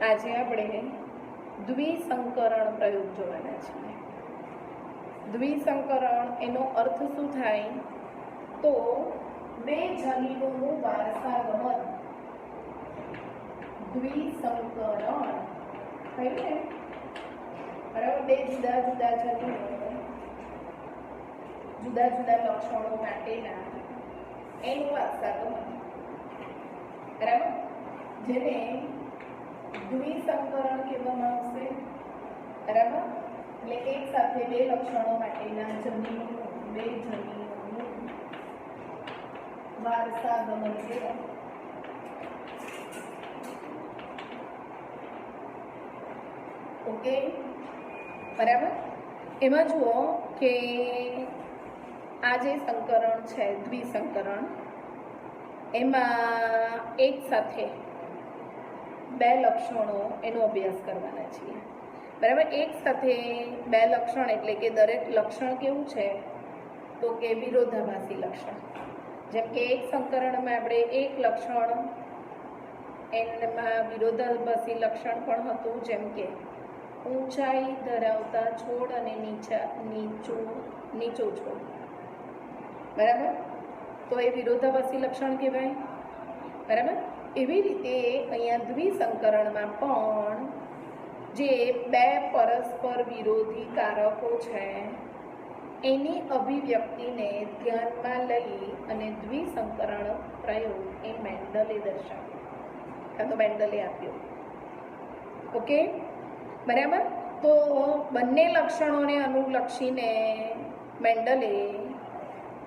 આજે આપણે દ્વિસંકરણ પ્રયોગ જોવાના છીએ. દ્વિસંકરણ એનો અર્થ શું થાય તો બે જનીનોનું વારસાગમન. દ્વિસંકરણ થયું ને, બરાબર? બે જુદા જુદા જનીનો જુદા જુદા લક્ષણો માટેના એનું વારસાગમન, બરાબર, જેને દ્વિસંકરણ કહેવામાં આવશે. બરાબર, એટલે એક સાથે બે લક્ષણો માટેના બે જનીનોનું વારસાગમન કહેવાય. ઓકે, બરાબર. એમાં જુઓ કે આ જે સંકરણ છે દ્વિસંકરણ, એમાં એક સાથે બે લક્ષણો એનો અભ્યાસ કરવાના છીએ. બરાબર, એક સાથે બે લક્ષણ એટલે કે દરેક લક્ષણ કેવું છે તો કે વિરોધાભાસી લક્ષણ. જેમ કે એક સંકરણમાં આપણે એક લક્ષણ એમાં વિરોધાભાસી લક્ષણ પણ હતું, જેમ કે ઊંચાઈ ધરાવતા છોડ અને નીચો છોડ. બરાબર, તો એ વિરોધાભાસી લક્ષણ કહેવાય. બરાબર, એવી રીતે અહીંયા દ્વિસંકરણમાં પણ જે બે પરસ્પર વિરોધી કારકો છે એની અભિવ્યક્તિને ધ્યાનમાં લઈ અને દ્વિસંકરણ પ્રયોગ એ મેન્ડલે દર્શાવ્યો, કાં તો મેન્ડલે આપ્યો. ઓકે, બરાબર. તો બંને લક્ષણોને અનુલક્ષીને મેન્ડલે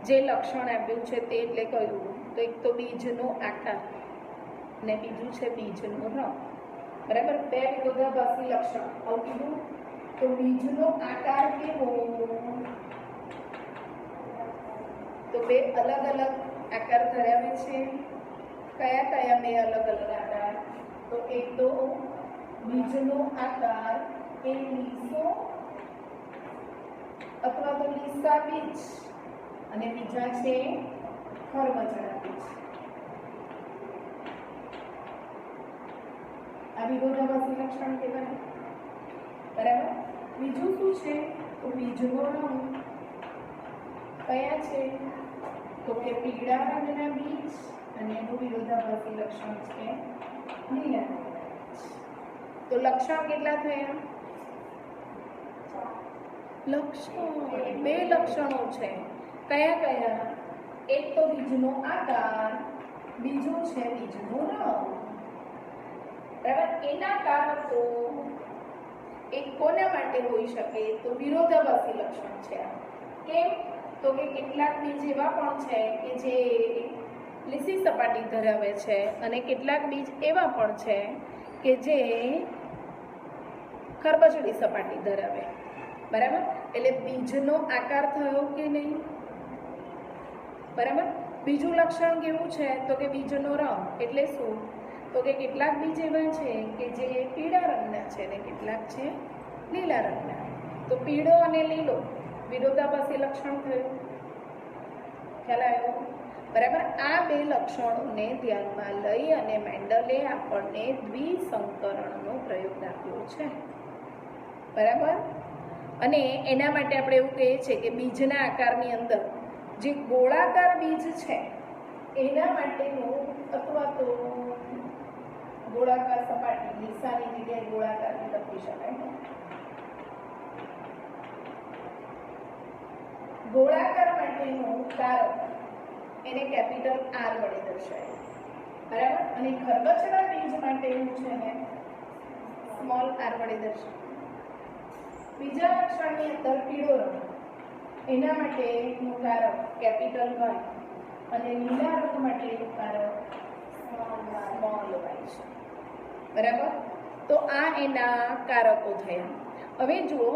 જે લક્ષણ આપ્યું છે તે એટલે કયું તો એક તો બીજનો આકાર ને બીજું છે બીજનો રંગ. બરાબર, બે વિરોધાભાસી લક્ષણ આવું કીધું. તો બીજનો આકાર કેવો તો બે અલગ અલગ આકાર ધરાવે છે. કયા કયા બે અલગ અલગ આકાર તો એક તો બીજનો આકાર એ લીસો અથવા તો લીસા બીજ અને બીજા છે ખરબચડા બીજ. આ વિરોધાભાસી લક્ષણ કહેવાય. બરાબર, બીજું શું છે તો બીજનો રંગ કયા છે તો કે પીળા રંગના બીજ અને એનું વિરોધાભાસી લક્ષણ છે લીલા રંગના બીજ. તો લક્ષણ કેટલા થયા? લક્ષણ બે લક્ષણો છે. કયા કયા? એક તો બીજનો આકાર, બીજું છે બીજનો રંગ. બરાબર, એના કારકો એક કોના માટે હોઈ શકે તો વિરોધાભાસી લક્ષણ છે. કેમ તો કે કેટલાક બીજ એવા પણ છે કે જે લીસી સપાટી ધરાવે છે અને કેટલાક બીજ એવા પણ છે કે જે ખરબચડી સપાટી ધરાવે. બરાબર, એટલે બીજનો આકાર થયો કે નહીં? બરાબર, બીજું લક્ષણ કેવું છે તો કે બીજનો રંગ. એટલે શું તો કે કેટલાક બીજ એવા છે કે જે પીળા રંગના છે અને કેટલાક છે લીલા રંગના. તો પીળો અને લીલો વિરોધાભાસી લક્ષણ થયું. ખ્યાલ આવ્યો? બરાબર, આ બે લક્ષણોને ધ્યાનમાં લઈ અને મેન્ડલે આપણને દ્વિસંકરણનો પ્રયોગ આપ્યો છે. બરાબર, અને એના માટે આપણે એવું કહીએ છીએ કે બીજના આકારની અંદર જે ગોળાકાર બીજ છે એના માટેનું અથવા તો ગોળાકાર સપાટી લીસાની જગ્યાએ ગોળાકારની લખી શકાય. ગોળાકાર માટેનું કારક એને કેપિટલ આર વડે દર્શાવે. બરાબર, અને ખરબચડા બીજ માટેનું છે ને સ્મોલ આર વડે દર્શાવે. બીજા લક્ષણની અંદર પીળો રંગ એના માટેનું કારક કેપિટલ વાય અને લીલા રંગ માટેનું કારક સ્મોલ વાય છે. બરાબર, તો આ એના કારકો થયા. હવે જુઓ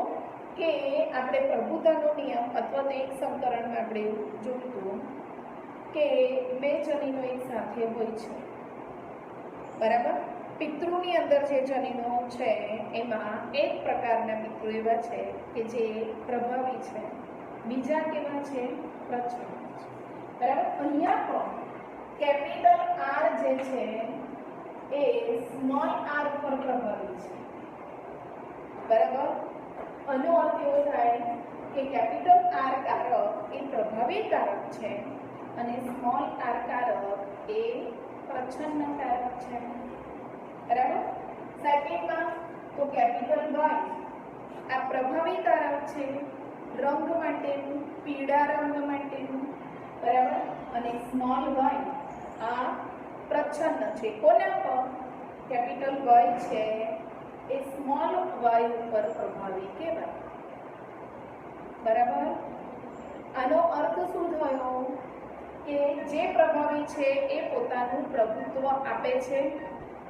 કે આપણે પ્રભુતાનો નિયમ અથવા તો એક સંકરણમાં આપણે જોયું હતું કે બે જનીનો એક સાથે હોય છે. બરાબર, પિતૃની અંદર જે જનીનો છે એમાં એક પ્રકારના પિતૃ એવા છે કે જે પ્રભાવી છે, બીજા કેવા છે પ્રચલિત છે. બરાબર, અહીંયા પણ કેપિટલ આર જે છે એ સ્મોલ આર ઉપર પ્રભાવી છે. બરાબર? આનો અર્થ એવો થાય કે કેપિટલ આર કારક એ પ્રભાવી કારક છે અને સ્મોલ આર કારક એ પ્રચ્છન્ન કારક છે. બરાબર? સેકન્ડમાં તો કેપિટલ વાય આ પ્રભાવી કારક છે, રંગ માટેનું, પીળા રંગ માટેનું. બરાબર? અને સ્મોલ વાય આ પ્રચ્છન્ન છે. કોના પર? કેપિટલ વાય છે એ સ્મોલ વાય ઉપર પ્રભાવી કહેવાય. બરાબર? આનો અર્થ શું થયો કે જે પ્રભાવી છે એ પોતાનું પ્રભુત્વ આપે છે.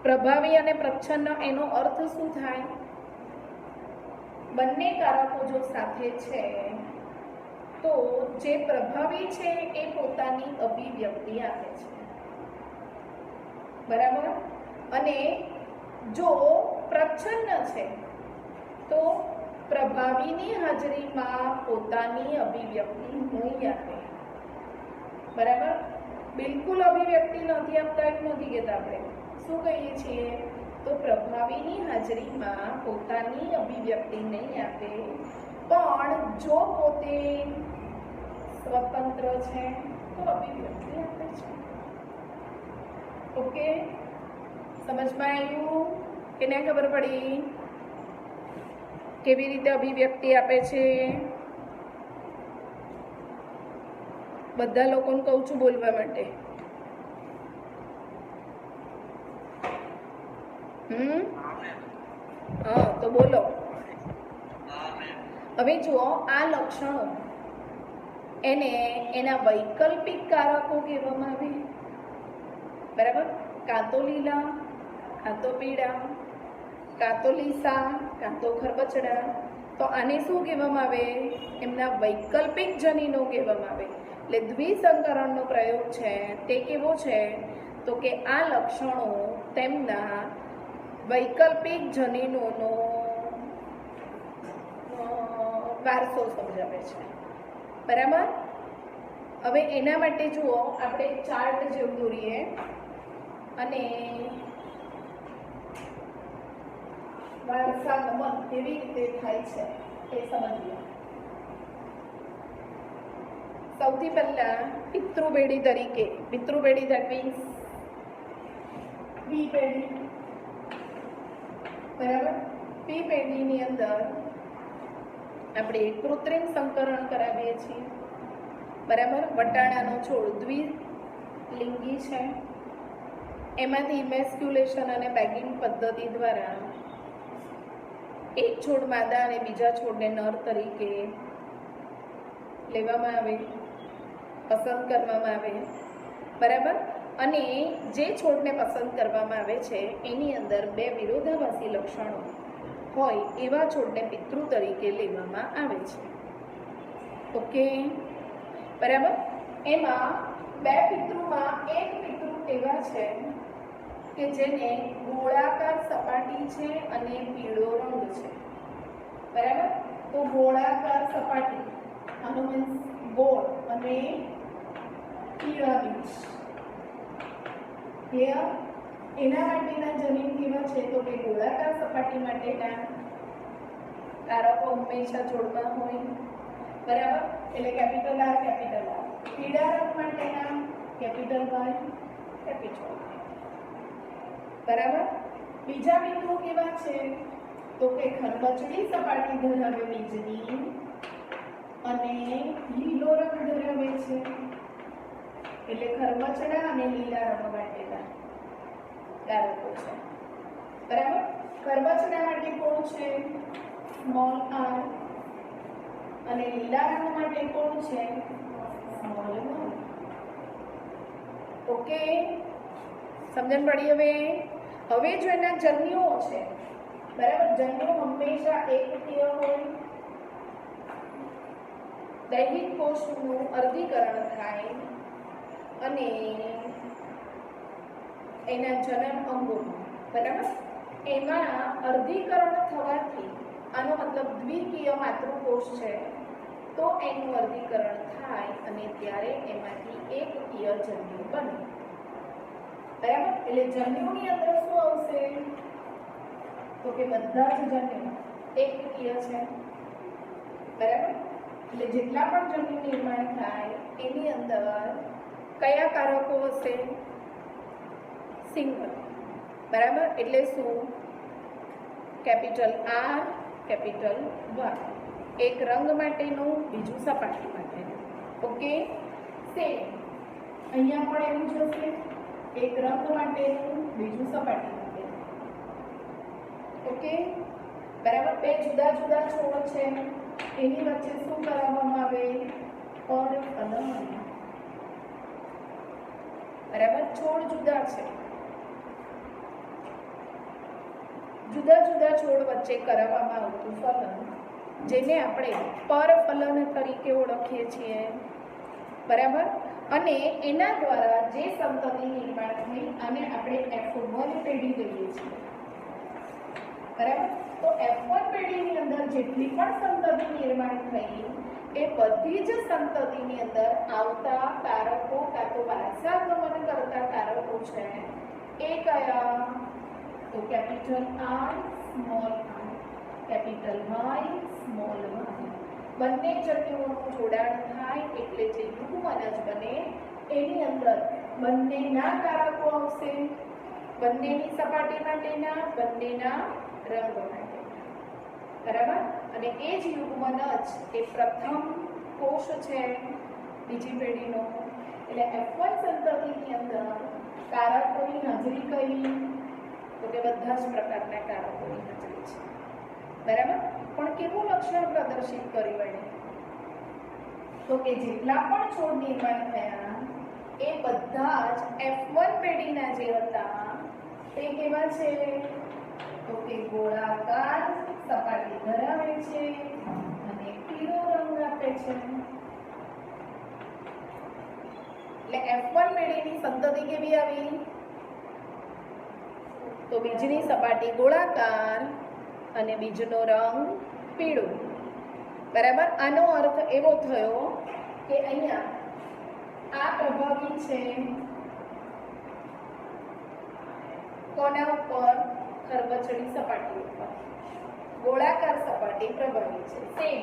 પ્રભાવી અને પ્રચ્છન્ન એનો અર્થ શું થાય? બંને કારકો જો સાથે છે તો જે પ્રભાવી છે એ પોતાની અભિવ્યક્તિ આપે છે. બરાબર? અને જો પ્રચ્છન્ન છે તો પ્રભાવીની હાજરીમાં પોતાની અભિવ્યક્તિ નહીં આપે. બરાબર? બિલકુલ અભિવ્યક્તિ નથી આપતા એમ નથી કહેતા આપણે. શું કહીએ છીએ? તો પ્રભાવીની હાજરીમાં પોતાની અભિવ્યક્તિ નહીં આપે, પણ જો પોતે સ્વતંત્ર છે તો અભિવ્યક્તિ આપે છે. ઓકે? સમજમાં આવ્યું કે ના? ખબર પડી કેવી રીતે અભિવ્યક્તિ આપે છે? બધા લોકોને કહું છું બોલવા માટે. હા, તો બોલો. હવે જુઓ, આ લક્ષણો એને એના વૈકલ્પિક કારકો કહેવામાં આવે. બરાબર? કાં તો લીલા, કાં તો પીળા, કાં તો લીસા, કાં તો ખરબચડા. તો આને શું કહેવામાં આવે? એમના વૈકલ્પિક જનીનો કહેવામાં આવે. એટલે દ્વિસંકરણનો પ્રયોગ છે તે કેવો છે? તો કે આ લક્ષણો તેમના વૈકલ્પિક જનીનોનો વારસો સમજાવે છે. બરાબર? હવે એના માટે જુઓ, આપણે ચાર્ટ જેવું દોરીએ અને વારસાગમન કેવી રીતે થાય છે એ સમજીએ. સૌથી પહેલા પિતૃપેઢી તરીકે, પિતૃપેઢી ધેટ મીન્સ પી પેઢી. બરાબર? પી પેઢીની અંદર આપણે કૃત્રિમ સંકરણ કરાવીએ છીએ. બરાબર? વટાણાનો છોડ દ્વિલિંગી છે, એમાંથી ઇમેસ્ક્યુલેશન અને બેગિંગ પદ્ધતિ દ્વારા એક છોડ માદા અને બીજા છોડને નર તરીકે લેવામાં આવે, પસંદ કરવામાં આવે. બરાબર? અને જે છોડને પસંદ કરવામાં આવે છે એની અંદર બે વિરોધાભાસી લક્ષણો હોય એવા છોડને પિતૃ તરીકે લેવામાં આવે છે. ઓકે? બરાબર? એમાં બે પિતૃમાં એક પિતૃ એવા છે કે જેને ગોળાકાર સપાટી છે અને પીળો રંગ છે. બરાબર? તો ગોળાકાર સપાટી, આનો મીન્સ ગોળ અને પીળા બીજ. ક્લિયર? એના માટેના જનીન કેવા છે? તો કે ગોળાકાર સપાટી માટેના કારકો હંમેશા છોડમાં હોય. બરાબર? એટલે કેપિટલ આર, કેપિટલ આર. પીળા રંગ માટેના કેપિટલ વાય, કેપિટલ વાય. બરાબર? બીજા બિંદુ કેવા છે? તો કે ખરબચડી સપાટી ધરાવે બીજની અને લીલો રંગ ધરાવે છે. એટલે ખરબચડા અને લીલા રંગ માટેના કારકો છે. બરાબર? ખરબચડા માટે કોણ છે? Small R. અને લીલા રંગ માટે કોણ છે? Small R. ઓકે? સમજણ પડી? હવે જો એના જન્યુઓ છે, બરાબર? જન્યુ હંમેશા એકકીય હોય. દૈહિક કોષનું અર્ધીકરણ થાય અને એના જનન અંગો, બરાબર, એમાં અર્ધીકરણ થવાથી આનો મતલબ દ્વિકીય માતૃકોષ છે તો એનું અર્ધીકરણ થાય અને ત્યારે એમાંથી એકકીય જન્યુ બને. બરાબર. એટલે જન્યુની અંદર શું આવશે? તો કે બધા જ જન્યુ એકકીય છે. બરાબર. એટલે જેટલા પણ જન્યુ નિર્માણ થાય એની અંદર કયા કારકો હશે? સિંગલ. બરાબર. એટલે શું? Capital R, capital Y. એક રંગ માટેનું, બીજું સપાટી માટેનું. ઓકે. સેમ અહીંયા પણ એવું જ હશે. એક રંગ માટેનું, બીજું સપાટી માટેનું. ઓકે. બરાબર. બે જુદા જુદા છોડ છે, એની વચ્ચે શું કરાવવામાં આવે? પરફલન. બરાબર. છોડ જુદા છે, જુદા જુદા છોડ વચ્ચે કરાવવામાં આવતું ફલન, જેને આપણે પરફલન તરીકે ઓળખીએ છીએ. બરાબર. અને એના દ્વારા જે સંતતિ નિર્માણ થઈ અને આપણે F1 પેઢી કહીએ છીએ. બરાબર. તો F1 પેઢીની અંદર જેટલી પણ સંતતિ નિર્માણ થઈ એ બધી જ સંતતિની અંદર આવતા કારકો કાં તો વારસાગમન કરતા કારકો છે એ કયા? તો capital R, small R, capital Y, small Y. બંને જન્યુઓનું જોડાણ થાય એટલે જે યુગ્મનજ બને એની અંદર બંનેના કારકો આવશે. બંનેની સપાટી માટેના, બંનેના રંગ માટેના. બરાબર. અને એ જ યુગ્મનજ એ પ્રથમ કોષ છે બીજી પેઢીનો. એટલે F1 સંતતિની અંદર કારકોની હાજરી કઈ? તો કે બધા જ પ્રકારના કારકોની હાજરી છે. બરાબર. પણ કેવું લક્ષણ પ્રદર્શિત કર્યું એણે? તો કે જેટલા પણ છોડ નિર્માણ થયા એ બધા જ F1 પેઢીના જે હતા તે કેવા છે? તો કે ગોળાકાર સપાટી ધરાવે છે અને પીળો રંગ આપે છે. એટલે F1 પેઢીની સંતતિ કેવી આવી? તો બીજની સપાટી ગોળાકાર અને બીજનો રંગ પીળો. બરાબર. આનો અર્થ એવો થયો કે અહીંયા આ પ્રભાવી છે કોના ઉપર? ખરબચડી સપાટી ઉપર. ગોળાકાર સપાટી પ્રભાવી છે. સેમ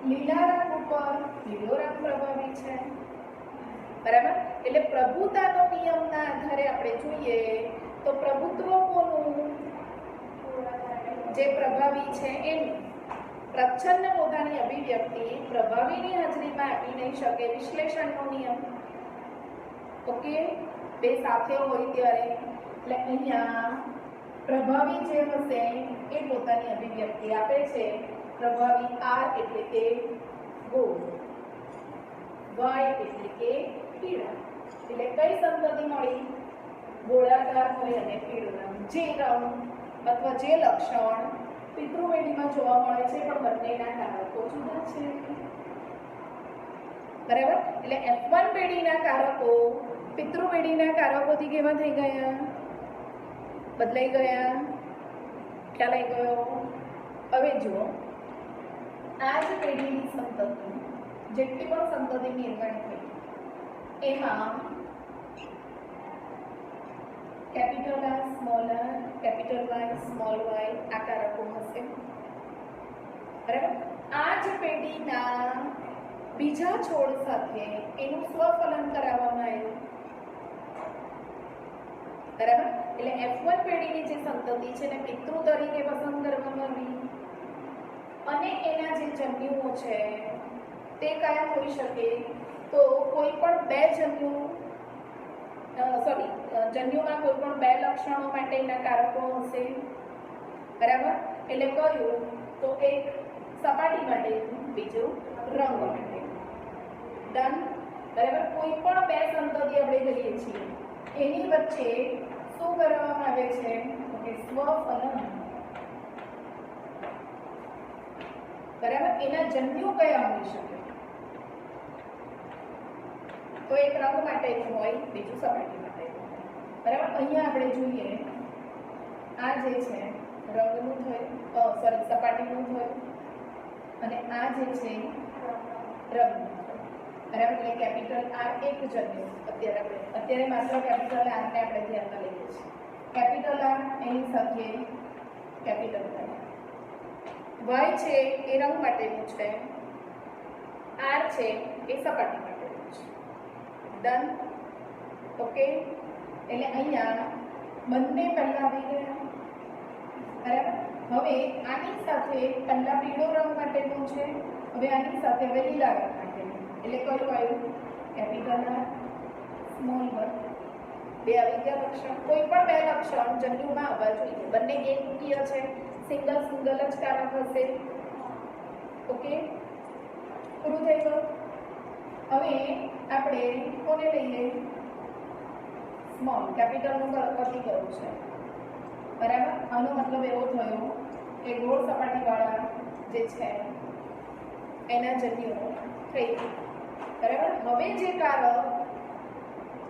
લીલા રંગ ઉપર લીલો રંગ પ્રભાવી છે. બરાબર. એટલે પ્રભુતાનો નિયમના આધારે આપણે જોઈએ તો પ્રભુત્વ કોનું? જે પ્રભાવી છે એનું. પ્રચ્છન્ન પોતાની અભિવ્યક્તિ પ્રભાવીની હાજરીમાં આપી નહીં શકે. વિશ્લેષણનો નિયમ. ઓકે. બે સાથે હોય ત્યારે. એટલે અહીંયા પ્રભાવી જે હશે એ પોતાની અભિવ્યક્તિ આપે છે. પ્રભાવી આર એટલે કે ગોળ, વાય એટલે કે પીળા. એટલે કઈ સંતતિ મળી? ગોળાકાર હોય અને પીળો રંગ. જે રંગ અથવા જે લક્ષણ પિતૃવેદીમાં જોવા મળે છે પણ બંનેના કારકો જુદા છે. બરાબર. એટલે F1 પેઢીના કારકો પિતૃવેદીના કારકોથી કેવા થઈ ગયા? બદલાઈ ગયા. ખ્યાલ આવી ગયો? હવે જુઓ, આ જ પેઢીની સંતતિ જેટલી પણ સંતતિ નિર્માણ થઈ એમાં capital R, small R, capital Y, small Y આ કારકો હશે. બરાબર. આ જ પેઢીના બીજા છોડ સાથે એનું સ્વફલન કરાવવામાં આવ્યું. બરાબર. એટલે F1 પેઢીની જે સંતતિ છે ને પિતૃ તરીકે પસંદ કરવામાં આવી અને એના જે જન્યુઓ છે તે કયા હોઈ શકે? તો કોઈ પણ બે જન્યુમાં કોઈ પણ બે લક્ષણો માટેના કારકો હશે. બરાબર. એટલે કયું? તો એક સપાટી માટે, બીજું રંગ માટે. ડન. બરાબર. કોઈ પણ બે સંતતિ આપણે કહીએ છીએ એની વચ્ચે શું કરવામાં આવે છે? તો કે સ્વફલન. બરાબર. એના જન્યુ કયા હોઈ શકે? તો એક રંગ માટેનું હોય, બીજું સપાટી માટેનું હોય. બરાબર. અહીંયા આપણે જોઈએ આ જે છે રંગનું થયું, સપાટીનું થયું અને આ જે છે રંગનું થયું. બરાબર, એટલે કેપિટલ આર એક જન્યુ અત્યારે માત્ર કેપિટલ આર ને આપણે ધ્યાનમાં લઈએ છીએ. કેપિટલ આર એની સાથે કેપિટલ વાય છે એ રંગ માટેનું છે, આર છે એ સપાટી માટેનું છે. ડન. ઓકે, એટલે અહીંયા બંને પહેલા આવી ગયા. બરાબર, હવે આની સાથે પહેલા પીળો રંગ માટેનું છે, હવે આની સાથે હવે લીલા રંગ માટેનું. એટલે કયું આવ્યું? Capital R small one. બે આવી ગયા લક્ષણ. કોઈ પણ બે લક્ષણ જન્યુમાં આવવા જોઈએ. બંને એકકીય છે, સિંગલ જ કારક હશે. ઓકે, પૂરું થઈ ગયું. હવે આપણે કોને લઈએ? સ્મોલ. કેપિટલનું પતિ કરવું છે. બરાબર, આનો મતલબ એવો થયો કે ગોળ સપાટીવાળા જે છે એના જન્યુઓ થઈ ગયું. બરાબર, હવે જે કારક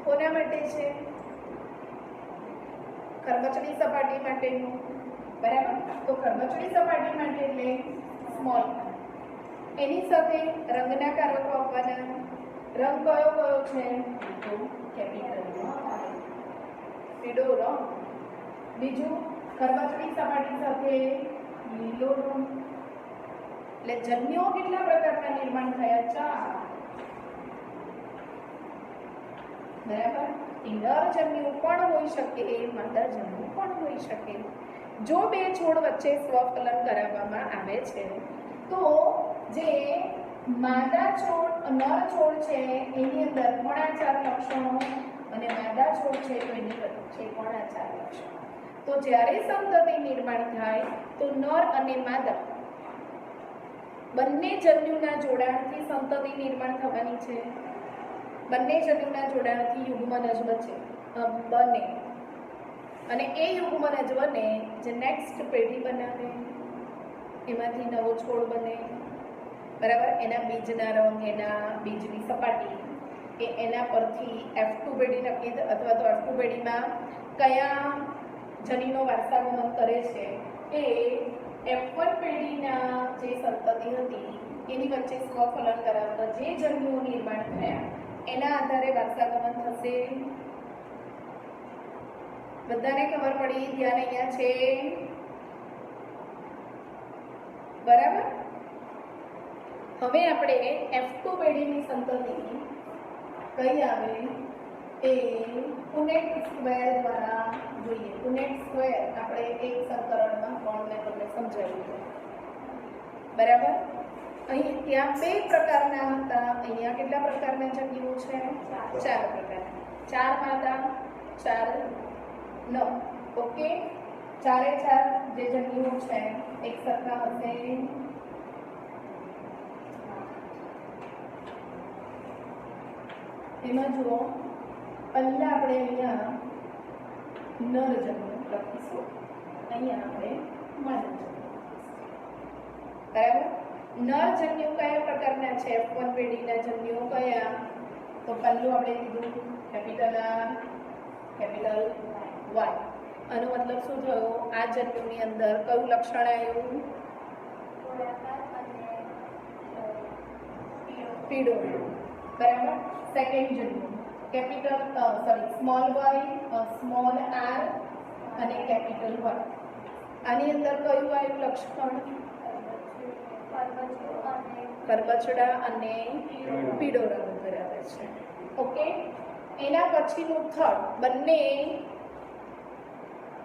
કોના માટે છે? ખરબચડી સપાટી માટેનું. બરાબર, તો ખરબચડી સપાટી માટે એટલે સ્મોલ. એની સાથે રંગના કારકો આપવાના. રંગ કયો છે? તો કેપિટલ પીળો રંગ. બીજું, ખરબચડી સપાટી સાથે લીલો રંગ. એટલે જન્યુઓ કેટલા પ્રકારના નિર્માણ થયા? 4. બરાબર, નર જન્યુ પણ હોઈ શકે, માદા જન્યુ પણ હોઈ શકે. જો બે છોડ વચ્ચે સ્વફલન કરાવવામાં આવે છે તો જે માદા છોડ નર છોડ છે એની અંદર પણ આ 4 લક્ષણો અને માદા છોડ છે તો એની વચ્ચે પણ આ 4 લક્ષણો. તો જ્યારે સંતતિ નિર્માણ થાય તો નર અને માદા બંને જન્યુના જોડાણથી સંતતિ નિર્માણ થવાની છે. બંને જન્યુના જોડાણથી યુગ્મનજ બને અને એ યુગ્મનજ બને જે નેક્સ્ટ પેઢી બનાવે, એમાંથી નવો છોડ બને. બરાબર, એના બીજના રંગ, એના બીજની સપાટી એ એના પરથી F2 પેઢી નક્કી અથવા તો F2 પેઢીમાં કયા જનીનો વારસાગમન કરે છે એ F1 પેઢીના જે સંતતિ હતી એની વચ્ચે સ્વફલન કરાવતા જે જન્યુઓ નિર્માણ થયા એના આધારે વારસાગમન થશે. બધાને ખબર પડી? ધ્યાન અહીંયા છે. બરાબર, હવે આપણે F2 પેઢીની સંતતિ કઈ આવે એ પુનેટ સ્ક્વેર દ્વારા જોઈએ. પુનેટ સ્ક્વેર આપણે એક સંકરણમાં કોણને તમને સમજાવ્યું. બરાબર, અહીં ત્યાં 2 પ્રકારના હતા, અહીંયા કેટલા પ્રકારના જન્યુઓ છે? 4 પ્રકારના. 4 માદા, 4 નર. ઓકે, 4 જે જન્યુઓ છે એક સરખા હશે. એમાં જુઓ, પહેલા આપણે અહીંયા નર જન્યુ લખીશું, અહીંયા આપણે માદા જન્યુ. બરાબર, નર જન્યુ કયા પ્રકારના છે? F1 પેઢીના જન્યુઓ કયા? તો પહેલું આપણે કીધું કેપિટલ આર, કેપિટલ વાય. આનો મતલબ શું થયો? આ જન્યુની અંદર કયું લક્ષણ આવ્યું? પીળો. બરાબર, સેકન્ડ જન્યુ સ્મોલ વાય, સ્મોલ આર અને કેપિટલ વાય. આની અંદર કયું આવ્યું લક્ષણ? ખરબચડા અને પીળો રંગ ધરાવે છે. ઓકે, એના પછીનું થર્ડ, બંને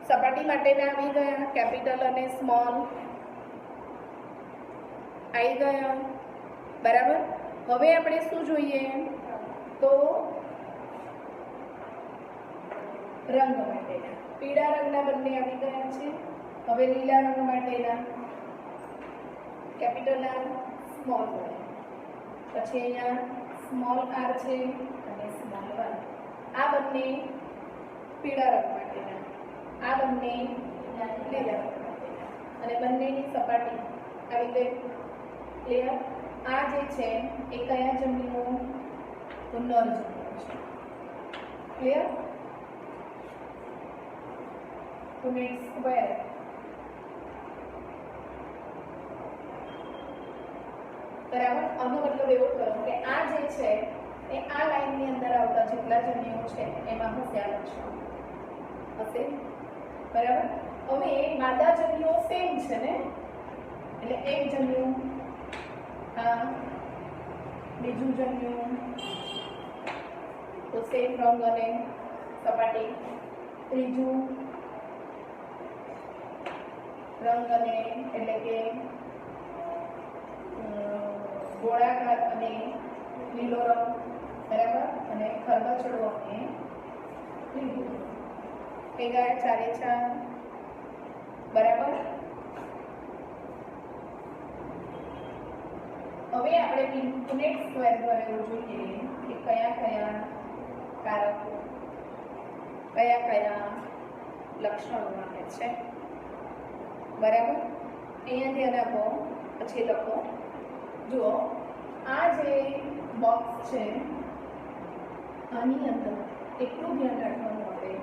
સપાટી માટેના આવી ગયા, કેપિટલ અને સ્મોલ આવી ગયા. બરાબર, હવે આપણે શું જોઈએ? તો રંગ માટેના પીળા રંગના બંને આવી ગયા છે. હવે લીલા રંગ માટેના કેપિટલ આર, સ્મોલ આર. પછી અહીંયા સ્મોલ આર છે અને સ્મોલ આર. આ બંને પીળા રંગ માટેના, આ બંને લીલા રંગ માટેના અને બંનેની સપાટી આવી ગઈ. ક્લિયર? આ જે છે એ કયા જન્યુઓ? તો નર જન્યુઓ છે. ક્લિયર? પુનેટ સ્ક્વેર બરાબર. આનો મતલબ એવો થયો કે આ જે છે એ આ લાઈનની અંદર આવતા જેટલા જન્યુઓ છે એમાં હશે આ લક્ષણ હશે. બરાબર. હવે માદા જન્યુઓ સેમ છે ને, એટલે એક જન્યુ, આ બીજું જન્યુ, તો સેમ રંગ અને સપાટી, ત્રીજું રંગ અને એટલે કે ગોળાકાર અને લીલો રંગ, બરાબર, અને ખરબચડો અને લીલું. ભેગા 4 એ 4, બરાબર. હવે આપણે પુનેટ સ્ક્વેર દ્વારા એવું જોઈએ કે કયા કયા કારકો કયા કયા લક્ષણો આપે છે. બરાબર. અહીંયા ધ્યાન આપો, પછી લખો. જુઓ, આ જે બોક્સ છે આની અંદર એટલું ધ્યાન રાખવાનું આપણે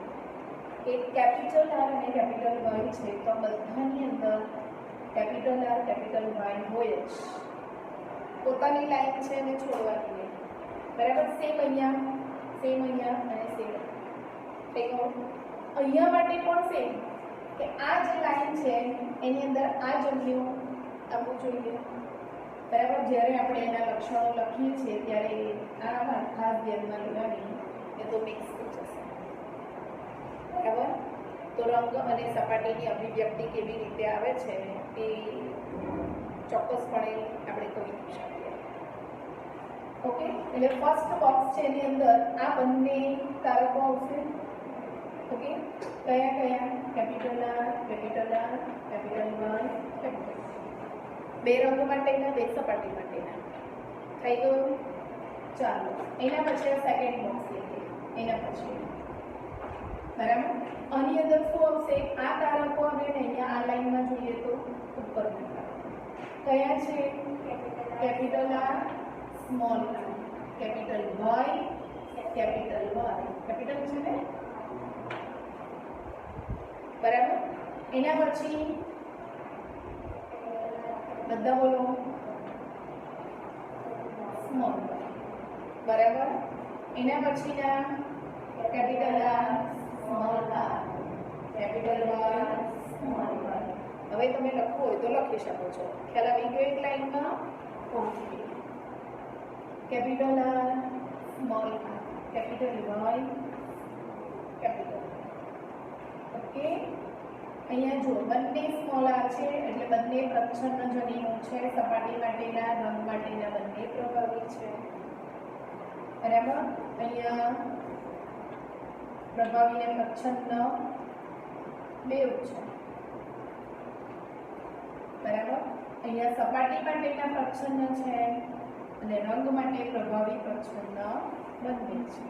કે કેપિટલ આર અને કેપિટલ વાય છે, તો બધાની અંદર કેપિટલ આર કેપિટલ વાય હોય જ. પોતાની લાઈન છે એને છોડવાની નહીં. બરાબર. સેમ અહીંયા અને સેમ અહીંયા માટે પણ સેમ કે આ જે લાઈન છે એની અંદર આ જન્યુ આવવું જોઈએ. બરાબર. જ્યારે આપણે એના લક્ષણો લખીએ છીએ ત્યારે આમાં ખાસ ધ્યાનમાં લેવાની, એ તો મિક્સ થઈ જશે. બરાબર. તો રંગ અને સપાટીની અભિવ્યક્તિ કેવી રીતે આવે છે એ ચોક્કસપણે આપણે કહી શકીએ. ઓકે. એટલે ફર્સ્ટ બોક્સ છે એની અંદર આ બંને કારકો આવશે. ઓકે. કયા કયા? Capital R, capital Y, capital. બે રંગ માટેના, બે સપાટી માટેના. થઈ ગયું. ચાલો એના પછી સેકન્ડ બોક્સ લઈએ. એના પછી બરાબર. આની અંદર શું આવશે? આ કારકો આવે ને અહીંયા આ લાઈનમાં જોઈએ તો ઉપર કયા છે? Capital R, small R, capital Y, capital છે ને, બરાબર. એના પછી બધા બોલો. સ્મોલ, બરાબર. એના પછીના capital R, small R, capital Y, small Y. હવે તમે લખવું હોય તો લખી શકો છો. ખ્યાલ આવી ગયો એક લાઈનમાં? Okay. Capital R, small R, capital Y, capital. Okay. અહીંયા જો બંને સ્મોલ આર છે એટલે બંને પ્રચ્છન્ન જન્યુઓ છે. સપાટી માટેના, રંગ માટેના બંને પ્રભાવી છે. બરાબર. અહીંયા પ્રભાવી અને પ્રચ્છન્ન બેવ છે. બરાબર. અહીંયા સપાટી માટેના પ્રચ્છન્ન છે અને રંગ માટે પ્રભાવી પ્રચ્છન્ન બંને છે.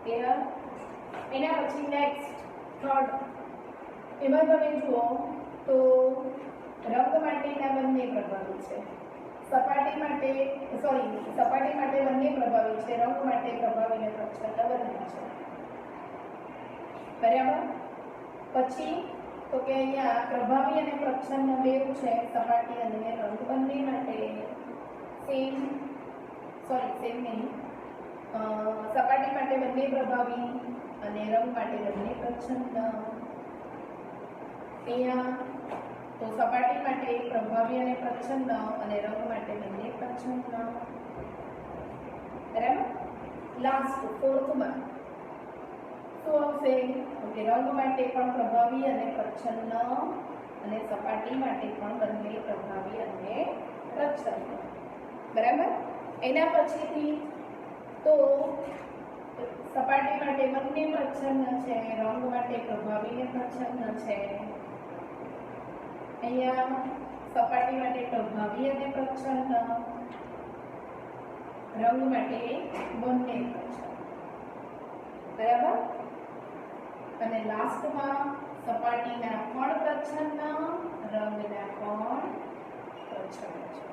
ક્લિયર? એના પછી નેક્સ્ટ થર્ડ, એમાં તમે જુઓ તો રંગ માટેના બંને પ્રભાવી છે. સપાટી માટે બંને પ્રભાવી છે. રંગ માટે પ્રભાવી અને પ્રચ્છન્ન બંને છે. બરાબર. પછી તો કે અહીંયા પ્રભાવી અને પ્રચ્છન્ન બેવ છે. સપાટી અને રંગ બંને માટે સેમ નહીં. સપાટી માટે બંને પ્રભાવી અને રંગ માટે બંને પ્રચ્છન્ન. અહીંયા તો સપાટી માટે પ્રભાવી અને પ્રચ્છન્ન અને રંગ માટે બંને પ્રચ્છન્ન. બરાબર. લાસ્ટ ફોર્થમાં શું આવશે? કે રંગ માટે પણ પ્રભાવી અને પ્રચ્છન્ન અને સપાટી માટે પણ બંને પ્રભાવી અને પ્રચ્છન્ન. બરાબર. એના પછીથી તો સપાટી માટે બંને પ્રચ્છન્ન છે, રંગ માટે પ્રભાવી અને પ્રચ્છન્ન છે. અહીંયા સપાટી માટે પ્રભાવી અને પ્રચ્છન્ન, રંગ માટે બંને પ્રચ્છન્ન. બરાબર. અને લાસ્ટમાં સપાટીના પણ પ્રચ્છન્ન, રંગના પણ પ્રચ્છન્ન છે.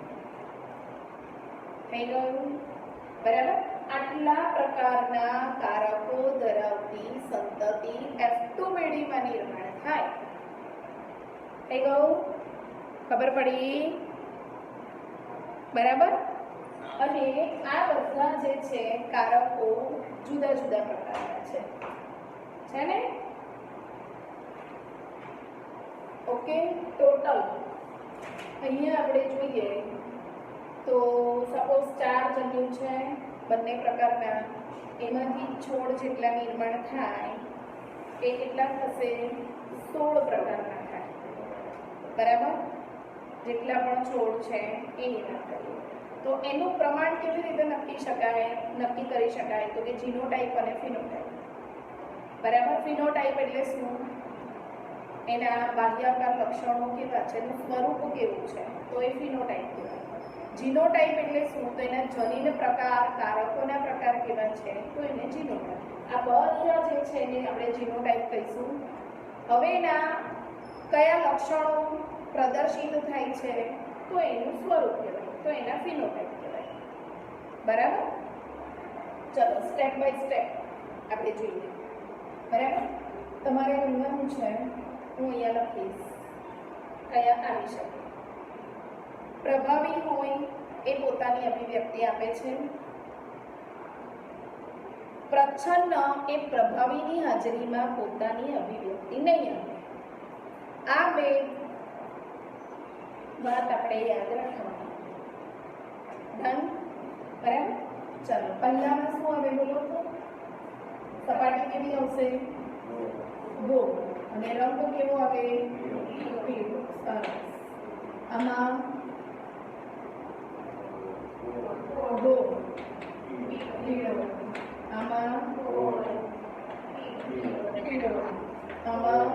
થઈ ગયું? બરાબર. આટલા પ્રકારના કારકો ધરાવતી સંતતિ F2 પેઢીમાં નિર્માણ થાય. થઈ ગયું? ખબર પડી? બરાબર. અને આ બધા જે છે કારકો જુદા જુદા પ્રકારના છે ને? ઓકે, ટોટલ અહીંયા આપણે જોઈએ તો સપોઝ 4 જન્યુ છે બંને પ્રકારના, એમાંથી છોડ જેટલા નિર્માણ થાય એ કેટલા થશે? 16 પ્રકારના થાય. બરાબર. જેટલા પણ છોડ છે એ નિર્માણ કરીએ તો એનું પ્રમાણ કેવી રીતે નક્કી કરી શકાય? તો કે જીનોટાઈપ અને ફિનોટાઈપ. બરાબર. ફિનોટાઈપ એટલે શું? એના બાહ્યાકાર લક્ષણો કેવા છે, એનું સ્વરૂપ કેવું છે, તો એ ફિનોટાઈપ કહેવાય. જીનોટાઈપ એટલે શું? તો એના જનીન પ્રકાર, કારકોના પ્રકાર કેવા છે, તો એને જીનોટાઈપ. આ બધા જે છે એને આપણે જીનોટાઈપ કહીશું. હવે એના કયા લક્ષણો પ્રદર્શિત થાય છે તો એનું સ્વરૂપ કહેવાય, તો એના ફિનોટાઈપ કહેવાય. બરાબર. ચલો સ્ટેપ બાય સ્ટેપ આપણે જોઈએ. બરાબર. તમારે ગણવાનું છે, હું અહીંયા લખીશ કયા આવી શકે. પ્રભાવી હોય એ પોતાની અભિવ્યક્તિ આપે છે. પ્રચ્છન્ન એ પ્રભાવીની હાજરીમાં પોતાની અભિવ્યક્તિ નહીં આપે. આ બે વાત આપણે યાદ રાખવાની. ડન. બરાબર. ચાલો પહેલામાં શું આવે બોલો તો? સપાટી કેવી આવશે? ગોળ. અને રંગ કેવો આવે? પીળો. સરસ. આમાં ગોળ પીળો, આમાં પીળો, આમાં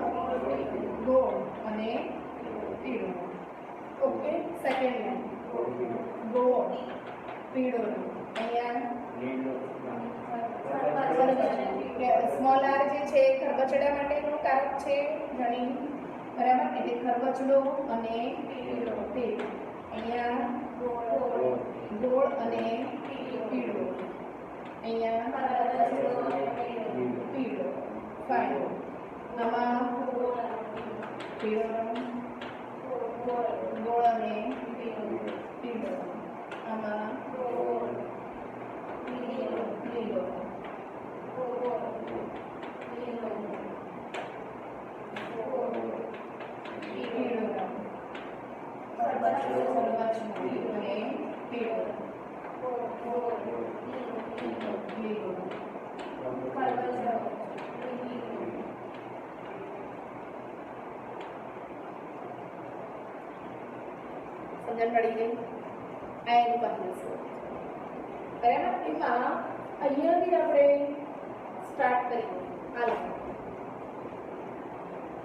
ગોળ અને પીળો. ઓકે. સેકન્ડ લાઈન ગોળ પીળો, અહીંયા સ્મોલ આર જે છે ખરબચડા માટેનું કારક છે જણીન. બરાબર. એટલે ખરબચડો અને પીળો. અહીંયા ગોળ અને પીળો, અહીંયા પીળો. ફાઇન. આમાં પીળો રંગ, ગોળ અને પીળો, આમાં લીલો, પીળો રંગ. અને પીળો સમજણ પડી ગઈ? આ એનું બાહ્ય સ્વરૂપ. બરાબર. એમાં અહીંયાથી આપણે સ્ટાર્ટ કરીએ. આ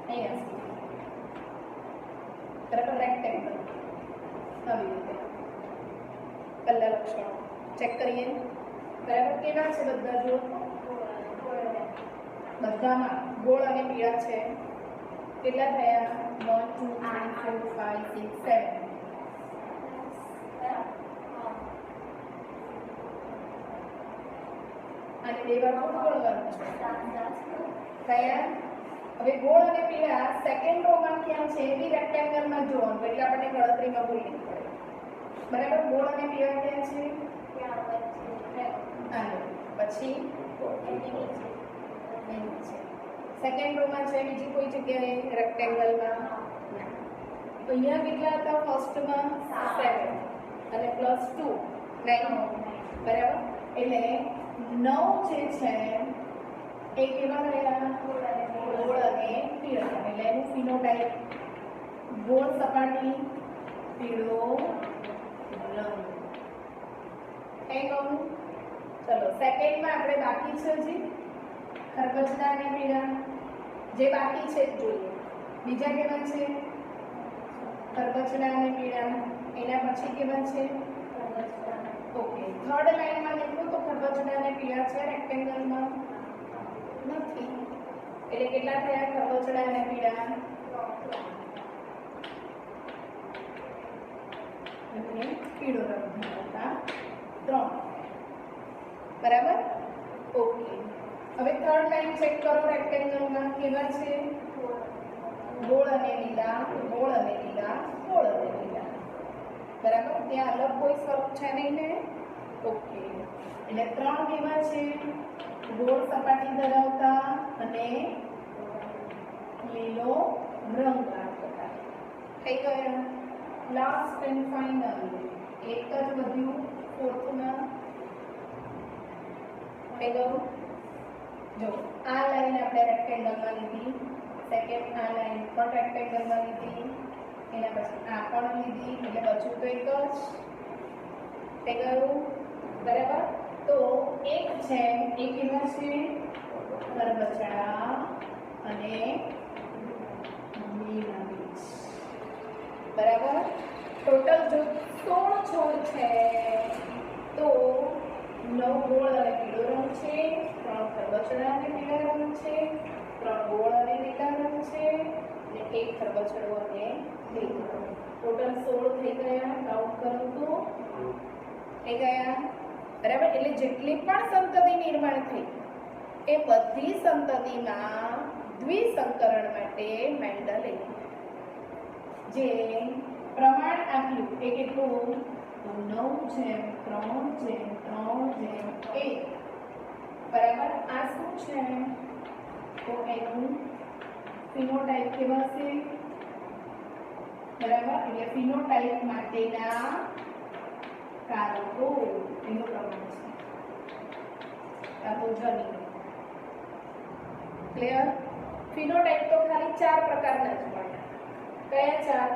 અહીંયા બરાબર. રેક્ટેંગલ આવી રીતે પહેલા લક્ષણો ચેક કરીએ. બરાબર. કેવા છે બધા? જો બધામાં ગોળ અને પીળા છે. કેટલા થયા? 1 2 3 4 5 6 7. અને બે વાર ગોળવાનું છે. કયા? હવે ગોળ અને પીળા સેકન્ડ રોમાં ક્યાં છે? એ બી રેક્ટેંગલમાં જોવાનું, એટલે આપણને ગણતરીમાં ભૂલ નહીં પડે. બરાબર. ગોળ અને પીળા ક્યાં છે? પછી સેકન્ડ રોમાં છે, બીજી કોઈ જગ્યાએ રેક્ટેંગલમાં. અહીંયા કેટલા હતા? ફર્સ્ટમાં 7 અને +2 9. બરાબર. એટલે 9 જે છે એ કેવા રહ્યા? ગોળ અને પીળા. એટલે એનું ફિનોટાઈપ ગોળ સપાટી, પીળો રંગ. કઈ કહું? ચલો સેકન્ડમાં આપણે બાકી છે હજી ખરબચડા અને પીળા જે બાકી છે જોઈએ. બીજા કેવા છે? ખરબચડા અને પીળા. એના પછી કેવા છે? ઓકે. થર્ડ લાઈનમાં દેખો તો ખરબચડા અને પીળા છે રેક્ટેંગલમાં નથી. એટલે કેટલા થયા? ખરબચડા અને પીળા અને પીળો રંગ ધરાવતા 3. બરાબર. ઓકે. હવે થર્ડ લાઈન ચેક કરો. રેક્ટેંગલમાં કેવા છે? ગોળ અને લીલા, ગોળ અને લીલા, ગોળ અને લીલા. બરાબર, ત્યાં અલગ કોઈ સ્વરૂપ છે નહીં ને? ઓકે, એટલે 3 કેવા છે? ગોળ સપાટી ધરાવતા અને લીલો રંગ આપતા. થઈ ગયા. લાસ્ટ એન્ડ ફાઇનલ એક જ વધ્યું ફોર્થમાં. થઈ ગયું. જો આ લાઈન આપણે રેક્ટેંગલમાં લીધી, સેકન્ડ આ લાઈન પણ રેક્ટેંગલમાં લીધી, એના પછી આ પણ લીધી, એટલે બચ્યું તો એક જ. થઈ ગયું. બરાબર, તો એક છે એ કેવા છે? ખરબચડા અને લીલા બીજ. બરાબર, ટોટલ જો 16 છોડ છે તો 9 ગોળ અને પીળો રંગ છે, 3 ખરબચડા અને પીળા રંગ છે, 3 ગોળ અને લીલા રંગ છે અને 1 ખરબચડો અને લીલો રંગ. ટોટલ 16 થઈ ગયા. કાઉન્ટ કરો તો થઈ ગયા. બરાબર, એટલે જેટલી પણ સંતતિ નિર્માણ થઈ એ બધી સંતતિમાં દ્વિસંકરણ માટે મેન્ડલે જે પ્રમાણ આપ્યું એ કેટલું? 9:3:3:1. બરાબર, આ શું છે? તો એનું ફિનોટાઇપ કહેવાશે. બરાબર, એટલે ફિનોટાઇપ માટેના કારકો એનું પ્રમાણ છે. જનીનો. ક્લિયર? ફિનોટાઇપ તો ખાલી 4 પ્રકારના જ મળ્યા. કયા 4?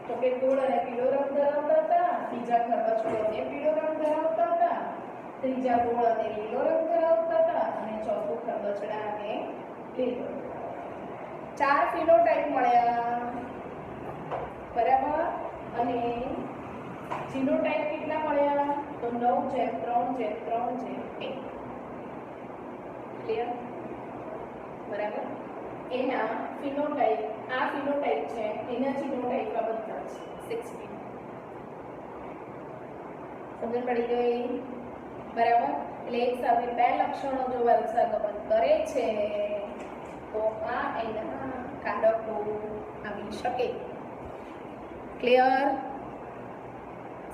તો કે ગોળ અને પીળો રંગ ધરાવતા હતા, બીજા ખરબચડો અને પીળો રંગ ધરાવતા હતા, ત્રીજા ગોળ અને લીલો રંગ ધરાવતા હતા અને ચોથું ખરબચડા અને લીલો રંગ. 4 ફિનોટાઇપ મળ્યા. બરાબર, અને જીનોટાઇપ કેટલા મળ્યા? તો 9:3:3:1. ક્લિયર? બરાબર, એના ફિનોટાઇપ, આ ફિનોટાઇપ છે એના જીનોટાઇપ આ બધા છે 16. સમજણ પડી ગઈ? બરાબર, એટલે એક સાથે 2 લક્ષણો જો વારસાગમન કરે છે તો આ એના કારકો આવી શકે. ક્લિયર?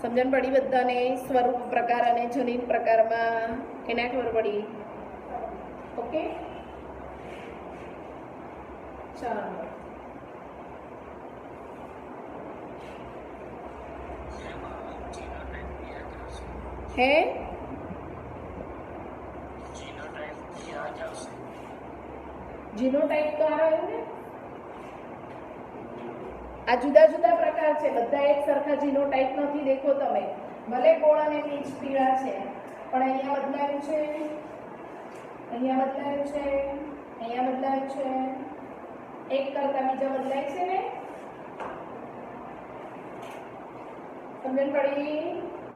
સમજણ પડી બધાને? સ્વરૂપ પ્રકાર અને જનીન પ્રકારમાં કેના ખબર પડી? ઓકે, ચાલો. હે જીનોટાઇપ તો આવ્યું ને? આ જુદા જુદા પ્રકાર છે, બધા એક સરખા જીનોટાઇપ નથી. દેખો તમે, ભલે ગોળ અને પીચ પીળા છે પણ અહીંયા બદલાયું છે, અહીંયા બદલાયું છે, અહીંયા બદલાયું છે. એક કરતા બીજા બદલાય છે ને? સમજણ પડી?